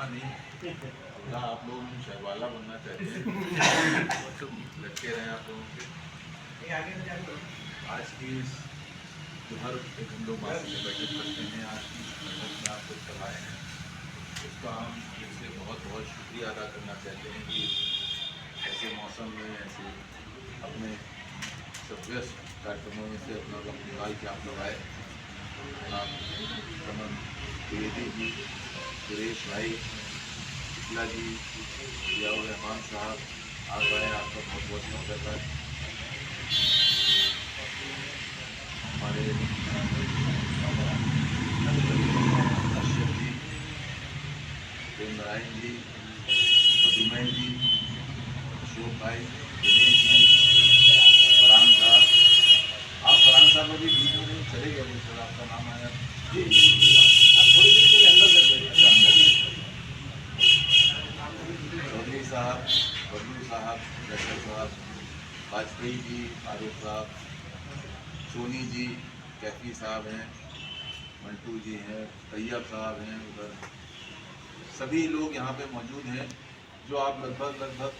बना नहीं, ना आप लोग शहवाला बनना चाहते हैं। लटके रहे आप लोगों के। आज की जो हर एक हम लोग मासिक बैठक करते हैं, आज की बैठक में आप लोग सब आए हैं, उसका हम फिर से बहुत बहुत शुक्रिया अदा करना चाहते हैं कि ऐसे मौसम में ऐसे अपने सब व्यस्त कार्यक्रमों में से अपना वक्त निकाल के आप लोग आए। आप रमन द्विवेदी जी, सुरेश भाई, शुक्ला जी, जियाउर रहमान साहब आप आए, आपका बहुत बहुत स्वागत है। हमारे अशरफ जी, प्रेम नारायण जी, मधुमेह जी, अशोक भाई, दिनेश जी, फरहान साहब, आप फरहान साहब अभी बीच में नहीं चले गए, वो सर आपका नाम आया जी, आप थोड़ी देर के लिए अंदर कर दें। अच्छा, चौधरी साहब, बबलू साहब, डॉक्टर साहब, वाजपेयी जी, फारूक साहब, सोनी जी, कैफी साहब हैं, मंटू जी हैं, तैयब साहब हैं, उधर सभी लोग यहाँ पे मौजूद हैं। जो आप लगभग सब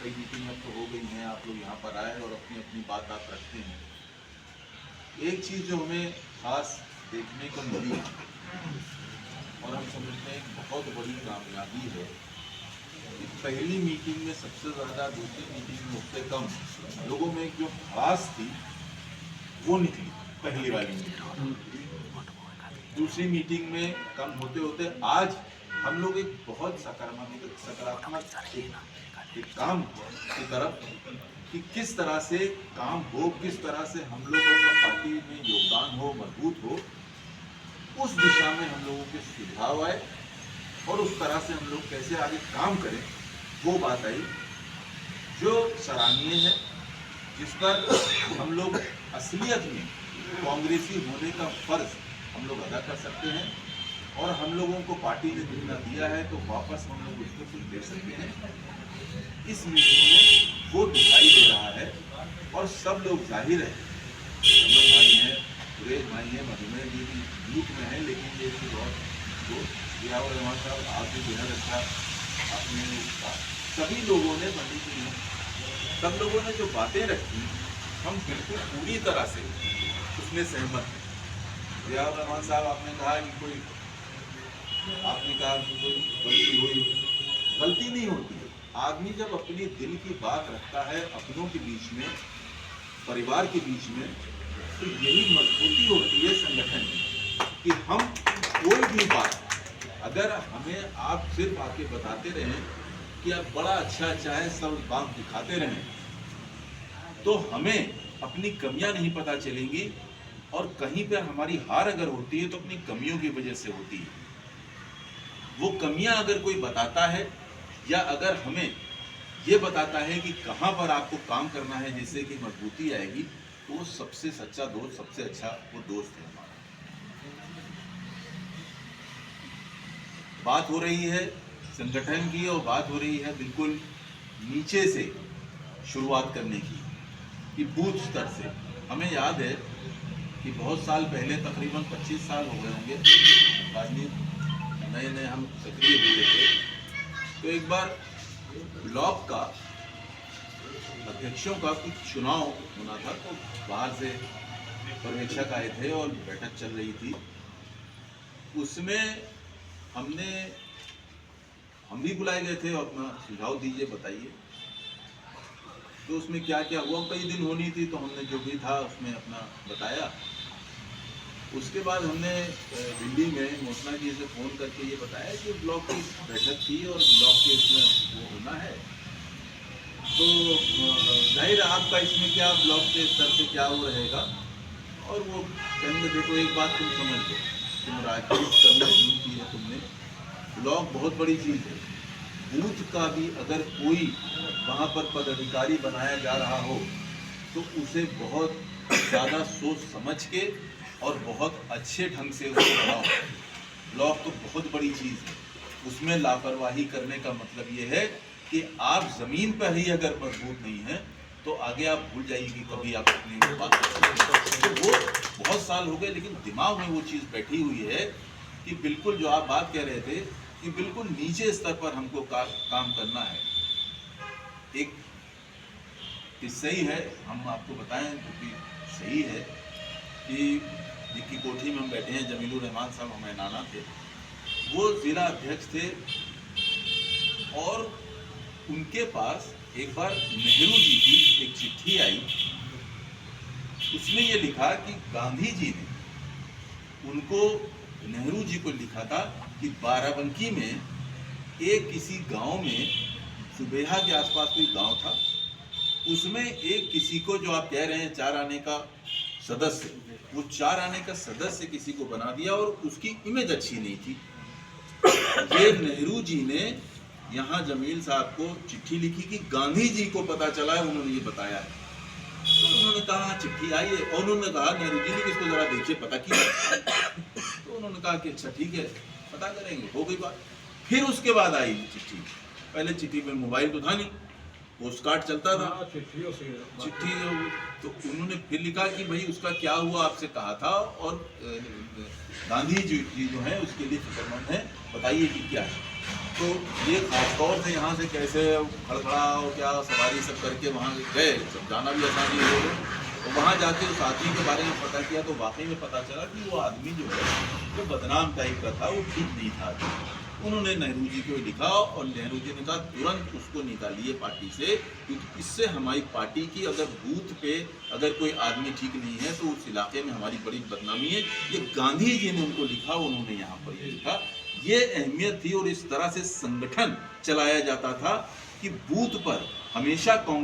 कई मीटिंग अब तो हो गई हैं, आप लोग यहाँ पर आए और अपनी अपनी बात आप रखते हैं। एक चीज़ जो हमें खास देखने को मिली और हम समझते हैं एक बहुत बड़ी कामयाबी है कि पहली मीटिंग में सबसे ज़्यादा, दूसरी मीटिंग में उससे कम लोगों में एक जो भड़ास थी वो निकली पहली वाली मीटिंग। दूसरी मीटिंग में कम होते होते आज हम लोग एक बहुत सकारात्मक एक काम की तरफ कि किस तरह से काम हो, किस तरह से हम लोगों का पार्टी में योगदान हो, मजबूत हो, उस दिशा में हम लोगों के सुझाव आए और उस तरह से हम लोग कैसे आगे काम करें वो बात आई जो सराहनीय है, जिस पर हम लोग असलियत में कांग्रेसी होने का फर्ज हम लोग अदा कर सकते हैं और हम लोगों को पार्टी ने जितना दिया है तो वापस हम लोग उसको कुछ दे सकते हैं। इस मीटिंग में वो दिखाई दे रहा है और सब लोग जाहिर है, रमन भाई हैं, सुरेश भाई हैं, मधुमेह जी भी ग्रुप में हैं, लेकिन ये भी बहुत जियाउर रहमान साहब आप भी बेहद अच्छा आपने सभी लोगों ने पंडित जी ने सब लोगों ने जो बातें रखी हम बिल्कुल पूरी तरह से उसमें सहमत हैं। जियाउर रहमान साहब आपने कहा कि कोई आपने कहा कि कोई गलती हुई, गलती नहीं होती है। आदमी जब अपनी दिल की बात रखता है अपनों के बीच में, परिवार के बीच में, तो यही मजबूती होती है संगठन में कि हम कोई भी बात अगर हमें आप सिर्फ आके बताते रहें कि आप बड़ा अच्छा है, सब बात दिखाते रहें, तो हमें अपनी कमियां नहीं पता चलेंगी और कहीं पर हमारी हार अगर होती है तो अपनी कमियों की वजह से होती है। वो कमियां अगर कोई बताता है या अगर हमें ये बताता है कि कहाँ पर आपको काम करना है जिससे कि मजबूती आएगी, तो वो सबसे सच्चा दोस्त, सबसे अच्छा वो दोस्त है हमारा। बात हो रही है संगठन की और बात हो रही है बिल्कुल नीचे से शुरुआत करने की कि बूथ स्तर से। हमें याद है कि बहुत साल पहले, तकरीबन 25 साल हो गए होंगे, राजनीति नए हम सक्रिय हुए थे, तो एक बार ब्लॉक का अध्यक्षों का कुछ चुनाव होना था, तो बाहर से पर्यवेक्षक आए थे और बैठक चल रही थी। उसमें हम भी बुलाए गए थे और अपना सुझाव दीजिए, बताइए। तो उसमें क्या क्या हुआ, कई दिन होनी थी, तो हमने जो भी था उसमें अपना बताया। उसके बाद हमने दिल्ली में मोसना जी से फ़ोन करके ये बताया कि ब्लॉक की बैठक थी और ब्लॉक के इसमें वो होना है, तो जाहिर आपका इसमें क्या ब्लॉक के स्तर से क्या वो रहेगा। और वो कहेंगे देखो एक बात तुम समझ लो, तुम राजनीति करना शुरू की है तुमने, ब्लॉक बहुत बड़ी चीज़ है। बूथ का भी अगर कोई वहाँ पर पदाधिकारी बनाया जा रहा हो तो उसे बहुत ज़्यादा सोच समझ के और बहुत अच्छे ढंग से उसको बनाओ। ब्लॉक तो बहुत बड़ी चीज़ है, उसमें लापरवाही करने का मतलब ये है कि आप ज़मीन पर ही अगर मजबूत नहीं हैं तो आगे आप भूल जाइए कि कभी आप अपनी बात कर सकते हैं। तो वो बहुत साल हो गए, लेकिन दिमाग में वो चीज़ बैठी हुई है कि बिल्कुल जो आप बात कह रहे थे कि बिल्कुल नीचे स्तर पर हमको काम करना है। एक किस्सा ही है, हम आपको बताएं क्योंकि सही है कि जिनकी कोठी में हम बैठे हैं, जमीलुर रहमान साहब हमारे नाना थे, वो जिला अध्यक्ष थे और उनके पास एक बार नेहरू जी की एक चिट्ठी आई। उसमें ये लिखा कि गांधी जी ने उनको, नेहरू जी को लिखा था कि बाराबंकी में एक किसी गांव में, सुबेहा के आसपास कोई गांव था, उसमें एक किसी को, जो आप कह रहे हैं 4 आने का सदस्य, वो 4 आने का सदस्य किसी को बना दिया और उसकी इमेज अच्छी नहीं थी। ये नेहरू जी ने यहाँ जमील साहब को चिट्ठी लिखी कि गांधी जी को पता चला है, उन्होंने ये बताया है। तो उन्होंने कहा चिट्ठी आई है, और उन्होंने कहा नेहरू जी ने कि इसको जरा देखिए, पता की। तो उन्होंने कहा कि अच्छा ठीक है, पता करेंगे, हो गई बात। फिर उसके बाद आई चिट्ठी। पहले चिट्ठी में मोबाइल तो था नहीं, पोस्ट कार्ड चलता था, चिट्ठी। तो उन्होंने फिर लिखा कि भाई उसका क्या हुआ, आपसे कहा था, और गांधी जी जो है उसके लिए फिक्रमंद है, बताइए कि क्या है। तो ये खासतौर से यहाँ से कैसे खड़खड़ा और क्या सवारी सब करके वहाँ गए, सब जाना भी आसान नहीं हो। तो वहाँ जाके उस आदमी के बारे में पता किया तो वाकई में पता चला कि वो आदमी जो है वो बदनाम टाइप का था, वो ठीक नहीं था। उन्होंने नेहरू जी को लिखा और नेहरू जी ने कहा तुरंत उसको निकालिए पार्टी से, क्योंकि इससे हमारी पार्टी की, अगर बूथ पे अगर कोई आदमी ठीक नहीं है तो उस इलाके में हमारी बड़ी बदनामी है। ये गांधी जी ने उनको लिखा, उन्होंने यहाँ पर ये लिखा। ये अहमियत थी और इस तरह से संगठन चलाया जाता था कि बूथ पर हमेशा कांग्रेस